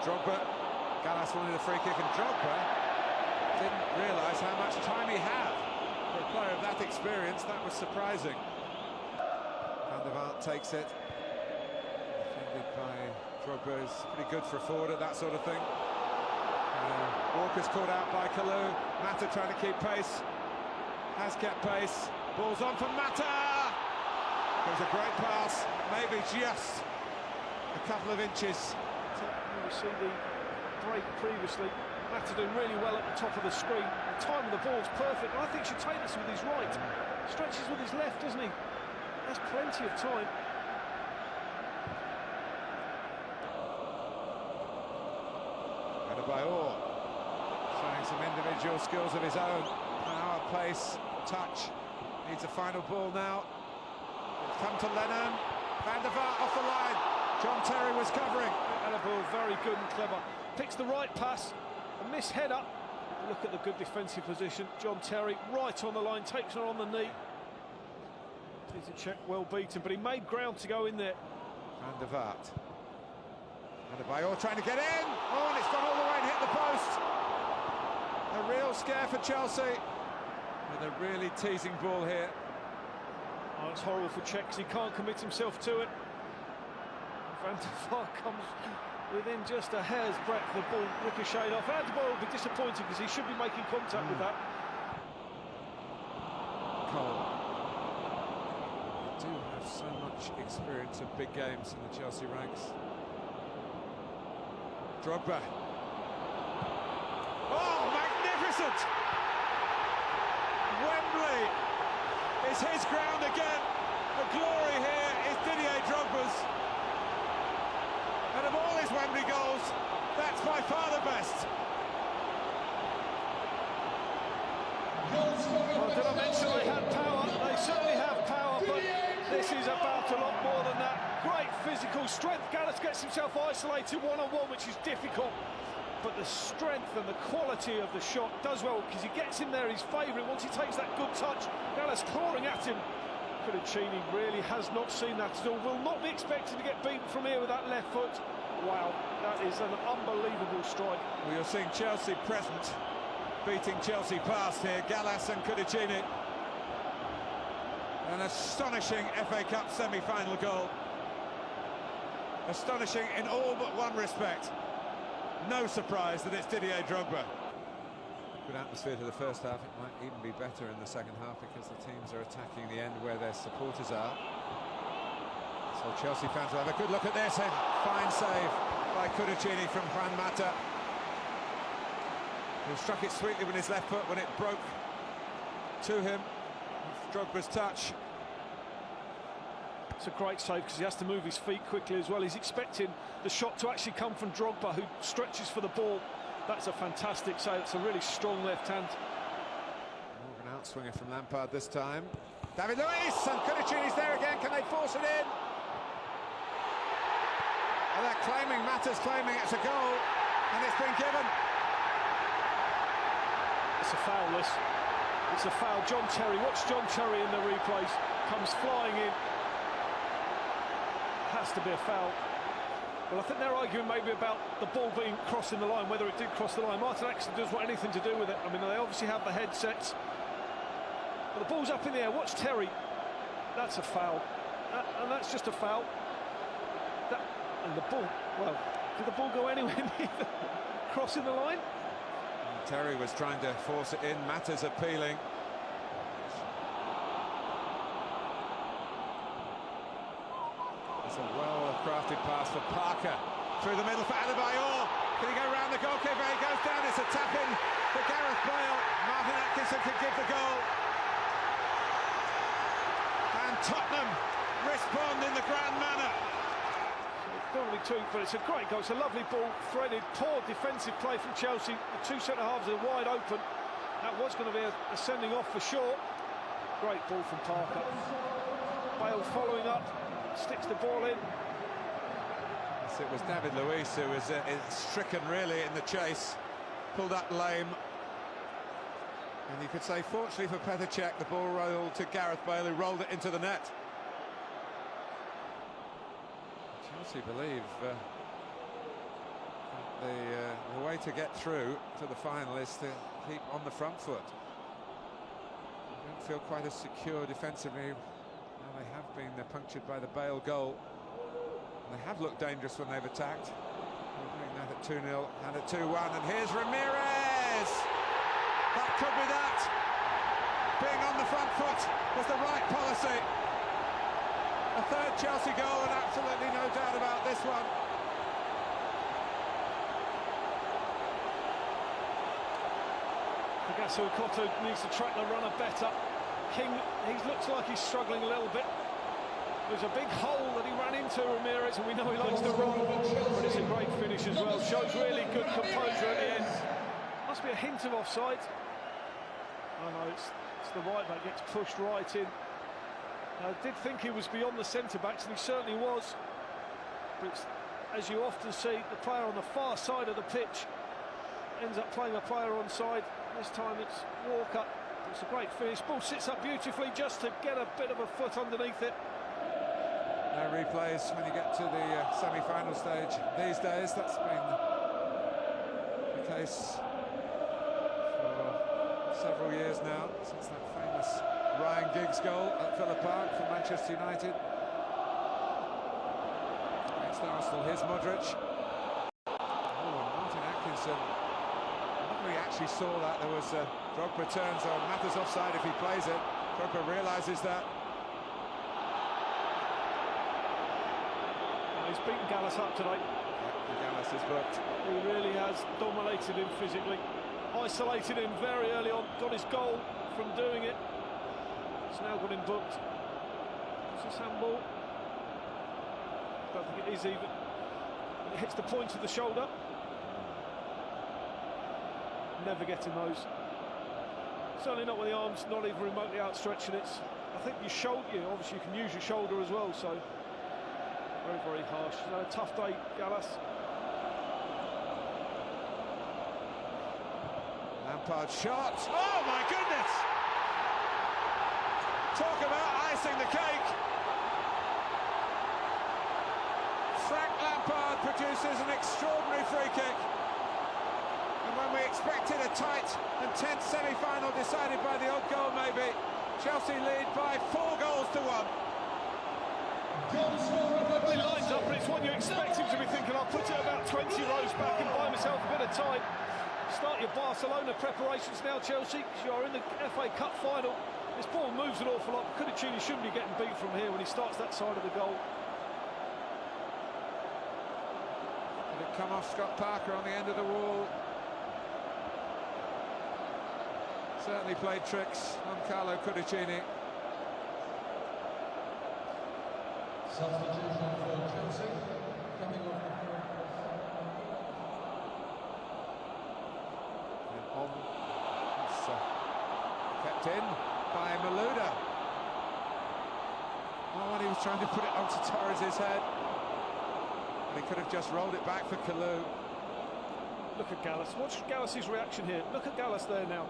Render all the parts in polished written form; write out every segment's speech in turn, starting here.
Drogba. Gallas wanted a free kick, and Drogba didn't realise how much time he had. For a player of that experience, that was surprising. Van der Vaart takes it. Defended by Drogba is pretty good for a forward at that sort of thing. Walker's caught out by Kalou. Mata trying to keep pace. Has kept pace. Ball's on for Mata! There's a great pass, maybe just a couple of inches. You see the break previously. Mata doing really well at the top of the screen. The time of the ball's perfect. I think he should take this with his right. Stretches with his left, doesn't he? That's plenty of time. Adebayor showing some individual skills of his own. Power, pace, touch. Needs a final ball now. It's come to Lennon. Van der Vaart off the line. John Terry was covering. Adebayor very good and clever. Picks the right pass. A miss header. Look at the good defensive position. John Terry right on the line, takes her on the knee. He's a check well beaten, but he made ground to go in there. Van der Vaart. Adebayor trying to get in. Oh, and it's gone all the way and hit the post. A real scare for Chelsea. With a really teasing ball here. Oh, it's horrible for Czech because he can't commit himself to it. Van der Vaart comes within just a hair's breadth. The ball ricocheted off. Adebayor will be disappointed because he should be making contact with that. Cole. They do have so much experience of big games in the Chelsea ranks. Drogba. Oh, magnificent! Wembley is his ground again. The glory here is Didier Drogba's. And of all his Wembley goals, that's by far the best. Well, did I mention they had power? They certainly have power, but this is about a lot more than that. Great physical strength. Gallas gets himself isolated one-on-one, which is difficult. But the strength and the quality of the shot does well, because he gets in there, he's favouring. Once he takes that good touch, Gallas clawing at him. Cudicini really has not seen that at all. Will not be expected to get beaten from here with that left foot. Wow, that is an unbelievable strike. Well, you're seeing Chelsea present, beating Chelsea past here. Gallas and Cudicini. An astonishing FA Cup semi-final goal. Astonishing in all but one respect. No surprise that it's Didier Drogba. Good atmosphere to the first half. It might even be better in the second half because the teams are attacking the end where their supporters are. So Chelsea fans will have a good look at this. A fine save by Cudicini from Juan Mata. He struck it sweetly with his left foot when it broke to him. Drogba's touch. It's a great save because he has to move his feet quickly as well. He's expecting the shot to actually come from Drogba, who stretches for the ball. That's a fantastic save. It's a really strong left hand. More of an outswinger from Lampard this time. David Luiz, and Cudicini's there again. Can they force it in? Well, they're claiming, Mata's claiming it's a goal, and it's been given. It's a foul, this. It's a foul. John Terry, watch John Terry in the replays. Comes flying in. Has to be a foul. Well, I think they're arguing maybe about the ball being crossing the line, whether it did cross the line. Martin Atkinson doesn't want anything to do with it. I mean, they obviously have the headsets. But the ball's up in the air. Watch Terry. That's a foul. And that's just a foul. And the ball, well, did the ball go anywhere near crossing the line? And Terry was trying to force it in. Mata's appealing. It's a well-crafted pass for Parker. Through the middle for Adebayor. Can he go round the goalkeeper? He goes down. It's a tap-in for Gareth Bale. Martin Atkinson could give the goal. And Tottenham respond in the grand manner. Probably two, but it's a great goal. It's a lovely ball, threaded. Poor defensive play from Chelsea. The two centre-halves are wide open. That was going to be a sending off for sure. Great ball from Parker. Bale following up. Sticks the ball in. Yes, it was David Luiz who was stricken really in the chase, pulled up lame, and you could say fortunately for Petr Cech the ball rolled to Gareth Bale, who rolled it into the net. Chelsea believe the way to get through to the final is to keep on the front foot. They don't feel quite as secure defensively. Now they have been punctured by the Bale goal. And they have looked dangerous when they've attacked. They're doing that at 2-0 and at 2-1. And here's Ramirez! That could be that. Being on the front foot was the right policy. A third Chelsea goal, and absolutely no doubt about this one. Koto needs to track the runner better. King, he looks like he's struggling a little bit. There's a big hole that he ran into, Ramirez, and we know he likes to run, but it's a great finish as well. Shows really good composure at the end. Must be a hint of offside. Oh no, it's the right back, gets pushed right in. I did think he was beyond the centre-backs, and he certainly was. But it's, as you often see, the player on the far side of the pitch ends up playing a player onside. This time it's Walker. It's a great finish. Ball sits up beautifully just to get a bit of a foot underneath it. No replays when you get to the semi-final stage these days. That's been the case for several years now, since that famous Ryan Giggs goal at Villa Park for Manchester United against Arsenal. Here's Modric. Oh, Martin Atkinson. We actually saw that. There was Drogba turns on Matters offside if he plays it. Drogba realises that. He's beaten Gallas up today. Yeah, Gallas is booked. He really has dominated him physically, isolated him very early on, got his goal from doing it. It's now got him booked. Is this handball? Don't think it is even. It hits the point of the shoulder. Never getting those. Certainly not with the arms not even remotely outstretched. It's, I think your shoulder, obviously you can use your shoulder as well, so very, very harsh. A tough day, Gallas. Lampard shot. Oh my goodness! Talk about icing the cake. Frank Lampard produces an extraordinary free kick. And when we expected a tight and tense semi-final decided by the odd goal maybe, Chelsea lead by 4 goals to 1. He lines up, but it's one you expect him to be thinking, I'll put it about 20 rows back and buy myself a bit of time. Start your Barcelona preparations now, Chelsea, because you're in the FA Cup final. This ball moves an awful lot. Kudicini shouldn't be getting beat from here when he starts that side of the goal. Did it come off Scott Parker on the end of the wall? Certainly played tricks on Carlo Kudicini. Substitution for Chelsea, coming off the field. And on, it's kept in by Malouda. Oh, and he was trying to put it onto Torres' head. And he could have just rolled it back for Kalou. Look at Gallas. Watch Gallas's reaction here. Look at Gallas there now.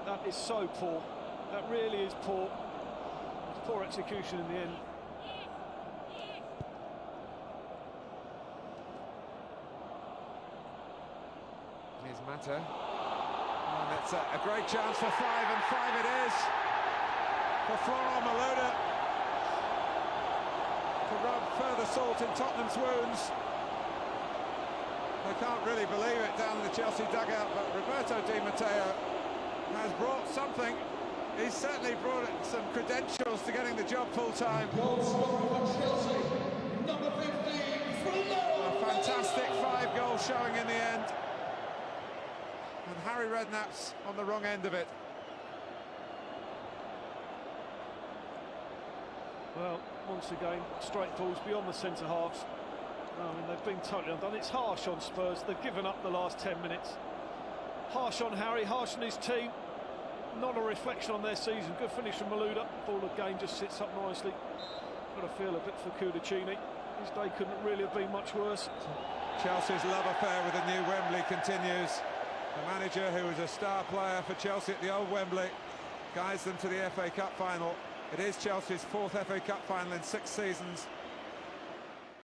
That is so poor. That really is poor. It's poor execution in the end. Here's Mata. And it's a great chance for 5, and 5 it is for Florent Malouda to rub further salt in Tottenham's wounds. They can't really believe it down in the Chelsea dugout, but Roberto Di Matteo has brought something. He's certainly brought some credentials to getting the job full-time. A fantastic 5-goal showing in the end. And Harry Redknapp's on the wrong end of it. Well, once again, straight balls beyond the centre-halves. I mean, they've been totally undone. It's harsh on Spurs. They've given up the last 10 minutes. Harsh on Harry, harsh on his team. Not a reflection on their season. Good finish from Malouda. Ball again just sits up nicely. Got to feel a bit for Kudicini. His day couldn't really have been much worse. Chelsea's love affair with the new Wembley continues. The manager, who was a star player for Chelsea at the old Wembley, guides them to the FA Cup final. It is Chelsea's 4th FA Cup final in 6 seasons.